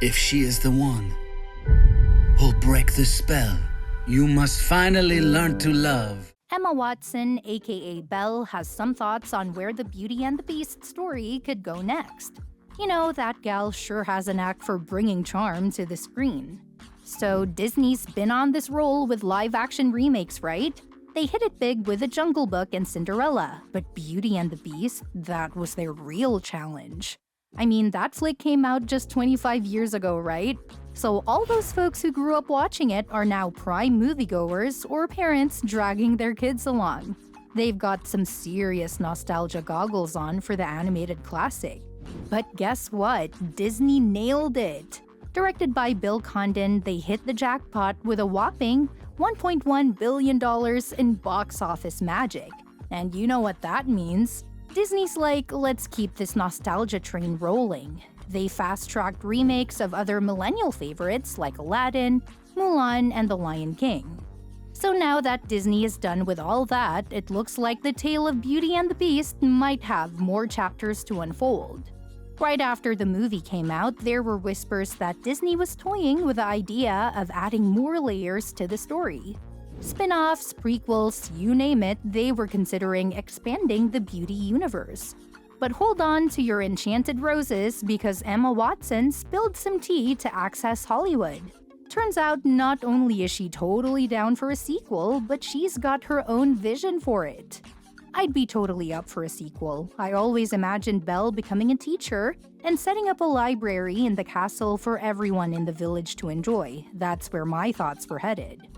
If she is the one who'll break the spell, you must finally learn to love. Emma Watson, aka Belle, has some thoughts on where the Beauty and the Beast story could go next. You know, that gal sure has a knack for bringing charm to the screen. So Disney's been on this roll with live-action remakes, right? They hit it big with The Jungle Book and Cinderella, but Beauty and the Beast, that was their real challenge. I mean, that flick came out just 25 years ago, right? So all those folks who grew up watching it are now prime moviegoers or parents dragging their kids along. They've got some serious nostalgia goggles on for the animated classic. But guess what? Disney nailed it! Directed by Bill Condon, they hit the jackpot with a whopping $1.1 billion in box office magic. And you know what that means. Disney's like, let's keep this nostalgia train rolling. They fast-tracked remakes of other millennial favorites like Aladdin, Mulan, and The Lion King. So now that Disney is done with all that, it looks like the tale of Beauty and the Beast might have more chapters to unfold. Right after the movie came out, there were whispers that Disney was toying with the idea of adding more layers to the story. Spin-offs, prequels, you name it, they were considering expanding the Beauty universe. But hold on to your enchanted roses because Emma Watson spilled some tea to Access Hollywood. Turns out not only is she totally down for a sequel, but she's got her own vision for it. I'd be totally up for a sequel. I always imagined Belle becoming a teacher and setting up a library in the castle for everyone in the village to enjoy. That's where my thoughts were headed.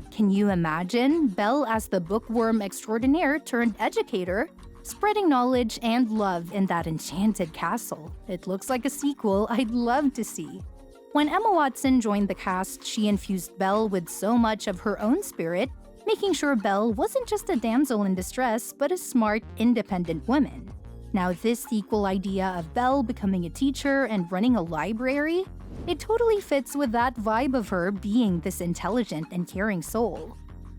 Can you imagine Belle as the bookworm extraordinaire turned educator, spreading knowledge and love in that enchanted castle? It looks like a sequel I'd love to see. When Emma Watson joined the cast, she infused Belle with so much of her own spirit, making sure Belle wasn't just a damsel in distress, but a smart, independent woman. Now this sequel idea of Belle becoming a teacher and running a library, it totally fits with that vibe of her being this intelligent and caring soul.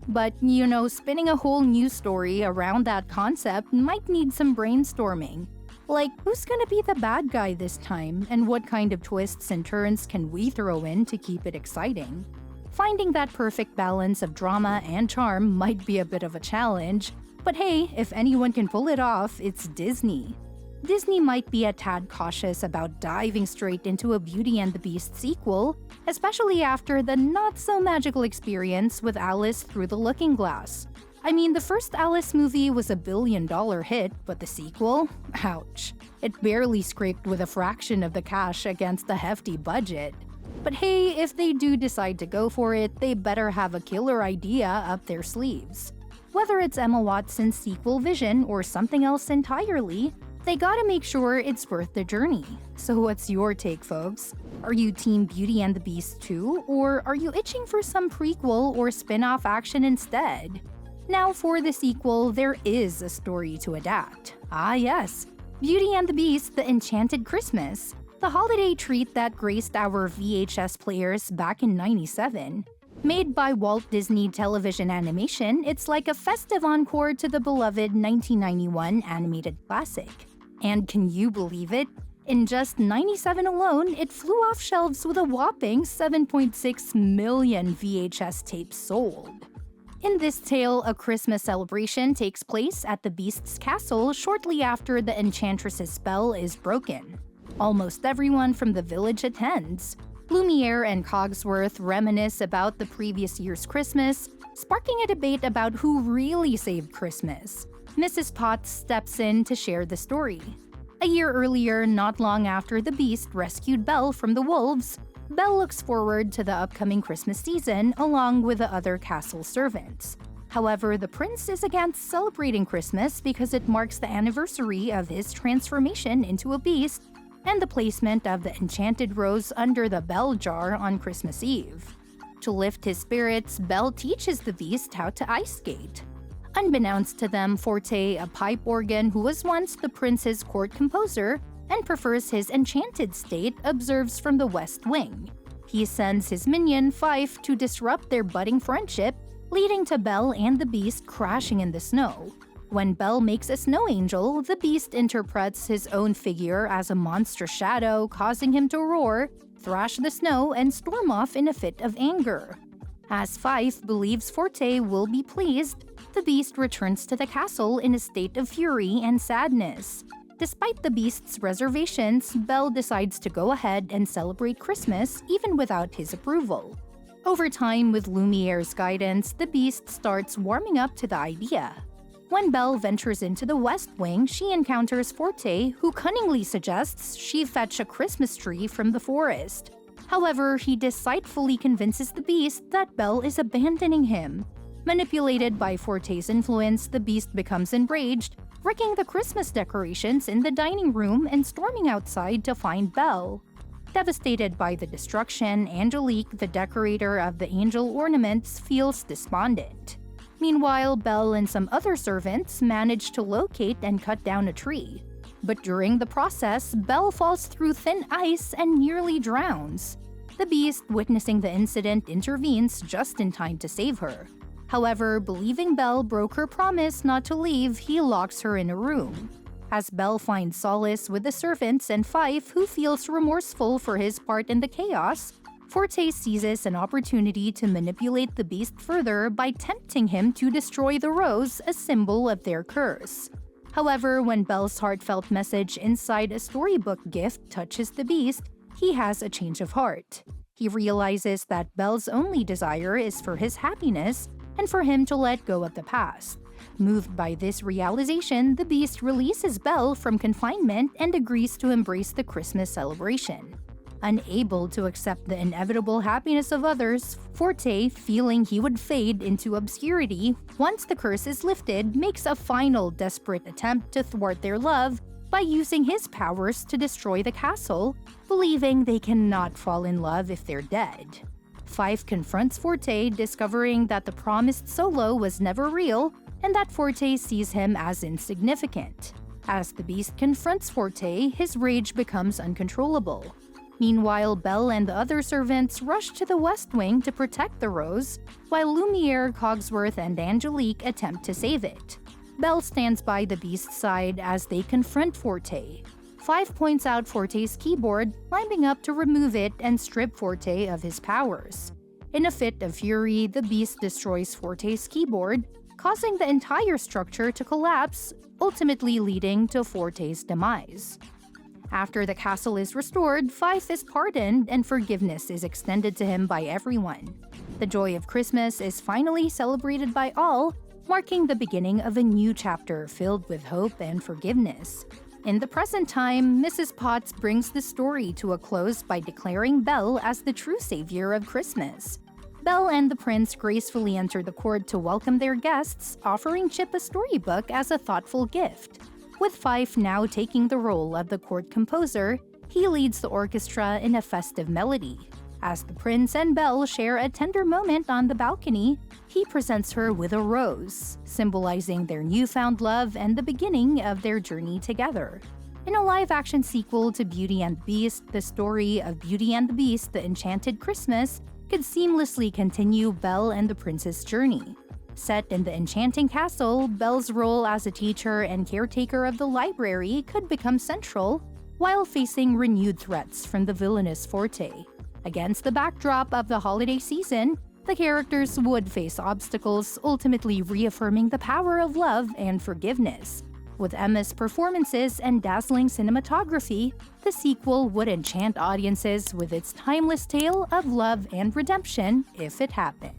But, you know, spinning a whole new story around that concept might need some brainstorming. Like, who's gonna be the bad guy this time, and what kind of twists and turns can we throw in to keep it exciting? Finding that perfect balance of drama and charm might be a bit of a challenge, but hey, if anyone can pull it off, it's Disney. Disney might be a tad cautious about diving straight into a Beauty and the Beast sequel, especially after the not-so-magical experience with Alice Through the Looking Glass. I mean, the first Alice movie was a billion-dollar hit, but the sequel? Ouch. It barely scraped with a fraction of the cash against a hefty budget. But hey, if they do decide to go for it, they better have a killer idea up their sleeves. Whether it's Emma Watson's sequel vision or something else entirely, they gotta make sure it's worth the journey. So what's your take, folks? Are you Team Beauty and the Beast too, or are you itching for some prequel or spin-off action instead? Now for the sequel, there is a story to adapt. Ah yes, Beauty and the Beast, The Enchanted Christmas, the holiday treat that graced our VHS players back in '97. Made by Walt Disney Television Animation, it's like a festive encore to the beloved 1991 animated classic. And can you believe it? In just '97 alone, it flew off shelves with a whopping 7.6 million VHS tapes sold. In this tale, a Christmas celebration takes place at the Beast's castle shortly after the Enchantress's spell is broken. Almost everyone from the village attends. Lumiere and Cogsworth reminisce about the previous year's Christmas, sparking a debate about who really saved Christmas. Mrs. Potts steps in to share the story. A year earlier, not long after the Beast rescued Belle from the wolves, Belle looks forward to the upcoming Christmas season along with the other castle servants. However, the prince is against celebrating Christmas because it marks the anniversary of his transformation into a beast and the placement of the enchanted rose under the bell jar on Christmas Eve. To lift his spirits, Belle teaches the Beast how to ice skate. Unbeknownst to them, Forte, a pipe organ who was once the prince's court composer and prefers his enchanted state, observes from the west wing. He sends his minion, Fife, to disrupt their budding friendship, leading to Belle and the Beast crashing in the snow. When Belle makes a snow angel, the Beast interprets his own figure as a monstrous shadow, causing him to roar, thrash the snow, and storm off in a fit of anger. As Fife believes Forte will be pleased, the Beast returns to the castle in a state of fury and sadness. Despite the Beast's reservations, Belle decides to go ahead and celebrate Christmas even without his approval. Over time, with Lumiere's guidance, the Beast starts warming up to the idea. When Belle ventures into the West Wing, she encounters Forte, who cunningly suggests she fetch a Christmas tree from the forest. However, he deceitfully convinces the Beast that Belle is abandoning him. Manipulated by Forte's influence, the Beast becomes enraged, wrecking the Christmas decorations in the dining room and storming outside to find Belle. Devastated by the destruction, Angelique, the decorator of the angel ornaments, feels despondent. Meanwhile, Belle and some other servants manage to locate and cut down a tree. But during the process, Belle falls through thin ice and nearly drowns. The Beast, witnessing the incident, intervenes just in time to save her. However, believing Belle broke her promise not to leave, he locks her in a room. As Belle finds solace with the servants and Fife, who feels remorseful for his part in the chaos, Forte seizes an opportunity to manipulate the Beast further by tempting him to destroy the rose, a symbol of their curse. However, when Belle's heartfelt message inside a storybook gift touches the Beast, he has a change of heart. He realizes that Belle's only desire is for his happiness and for him to let go of the past. Moved by this realization, the Beast releases Belle from confinement and agrees to embrace the Christmas celebration. Unable to accept the inevitable happiness of others, Forte, feeling he would fade into obscurity once the curse is lifted, makes a final desperate attempt to thwart their love by using his powers to destroy the castle, believing they cannot fall in love if they're dead. Fife confronts Forte, discovering that the promised solo was never real and that Forte sees him as insignificant. As the Beast confronts Forte, his rage becomes uncontrollable. Meanwhile, Belle and the other servants rush to the West Wing to protect the rose, while Lumiere, Cogsworth, and Angelique attempt to save it. Belle stands by the Beast's side as they confront Forte. Fife points out Forte's keyboard, climbing up to remove it and strip Forte of his powers. In a fit of fury, the Beast destroys Forte's keyboard, causing the entire structure to collapse, ultimately leading to Forte's demise. After the castle is restored, Fife is pardoned and forgiveness is extended to him by everyone. The joy of Christmas is finally celebrated by all, marking the beginning of a new chapter filled with hope and forgiveness. In the present time, Mrs. Potts brings the story to a close by declaring Belle as the true savior of Christmas. Belle and the prince gracefully enter the court to welcome their guests, offering Chip a storybook as a thoughtful gift. With Fife now taking the role of the court composer, he leads the orchestra in a festive melody. As the prince and Belle share a tender moment on the balcony, he presents her with a rose, symbolizing their newfound love and the beginning of their journey together. In a live-action sequel to Beauty and the Beast, the story of Beauty and the Beast, The Enchanted Christmas, could seamlessly continue Belle and the prince's journey. Set in the enchanting castle, Belle's role as a teacher and caretaker of the library could become central, while facing renewed threats from the villainous Forte. Against the backdrop of the holiday season, the characters would face obstacles, ultimately reaffirming the power of love and forgiveness. With Emma's performances and dazzling cinematography, the sequel would enchant audiences with its timeless tale of love and redemption if it happened.